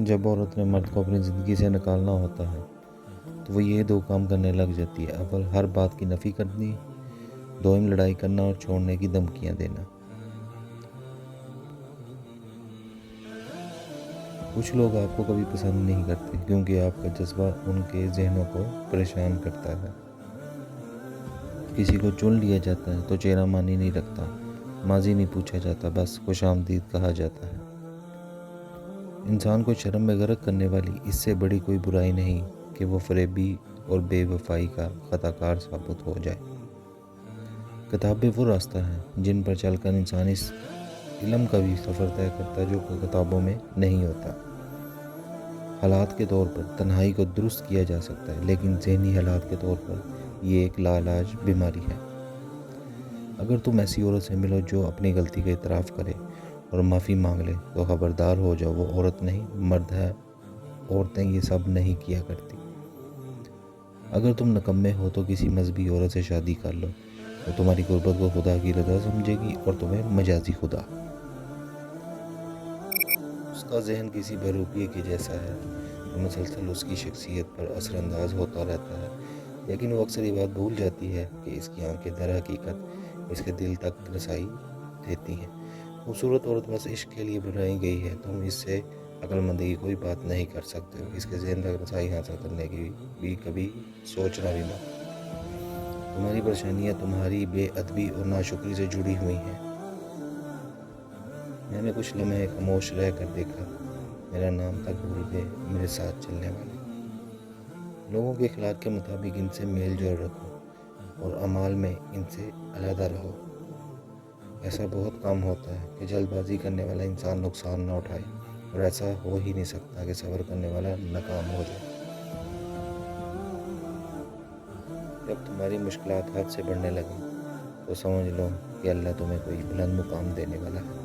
جب عورت نے مرد کو اپنی زندگی سے نکالنا ہوتا ہے تو وہ یہ 2 کام کرنے لگ جاتی ہے. اول ہر بات کی نفی کرنی، دوم لڑائی کرنا اور چھوڑنے کی دھمکیاں دینا. کچھ لوگ آپ کو کبھی پسند نہیں کرتے کیونکہ آپ کا جذبہ ان کے ذہنوں کو پریشان کرتا ہے. کسی کو چن لیا جاتا ہے تو چہرہ مانی نہیں رکھتا، ماضی نہیں پوچھا جاتا، بس خوش آمدید کہا جاتا ہے. انسان کو شرم میں غرق کرنے والی اس سے بڑی کوئی برائی نہیں کہ وہ فریبی اور بے وفائی کا خطا کار ثابت ہو جائے. کتابیں وہ راستہ ہیں جن پر چل کر انسان اس علم کا بھی سفر طے کرتا ہے جو کتابوں میں نہیں ہوتا. حالات کے طور پر تنہائی کو درست کیا جا سکتا ہے، لیکن ذہنی حالات کے طور پر یہ ایک لاعلاج بیماری ہے. اگر تم ایسی عورت سے ملو جو اپنی غلطی کا اعتراف کرے اور معافی مانگ لے تو خبردار ہو جاؤ، وہ عورت نہیں مرد ہے. عورتیں یہ سب نہیں کیا کرتی. اگر تم نکمے ہو تو کسی مذہبی عورت سے شادی کر لو، وہ تمہاری غربت کو خدا کی رضا سمجھے گی اور تمہیں مجازی خدا. اس کا ذہن کسی بہروپیے کے جیسا ہے جو مسلسل اس کی شخصیت پر اثر انداز ہوتا رہتا ہے، لیکن وہ اکثر یہ بات بھول جاتی ہے کہ اس کی آنکھیں در حقیقت اس کے دل تک رسائی دیتی ہیں. خوبصورت عورت بس عشق کے لیے بنائی گئی ہے. تم اس سے عقل مندی کی کوئی بات نہیں کر سکتے ہو. اس کے ذہن تک رسائی حاصل کرنے کی بھی کبھی سوچنا بھی مت. تمہاری پریشانیاں تمہاری بے ادبی اور ناشکری سے جڑی ہوئی ہیں. میں نے کچھ لمحے خاموش رہ کر دیکھا. میرا نام تک بھول گئے میرے ساتھ چلنے والے. لوگوں کے اخلاق کے مطابق ان سے میل جول رکھو اور اعمال میں ان سے علیحدہ رہو. ایسا بہت کام ہوتا ہے کہ جلد بازی کرنے والا انسان نقصان نہ اٹھائے، اور ایسا ہو ہی نہیں سکتا کہ صبر کرنے والا ناکام ہو جائے. جب تمہاری مشکلات حد سے بڑھنے لگیں تو سمجھ لو کہ اللہ تمہیں کوئی بلند مقام دینے والا ہے.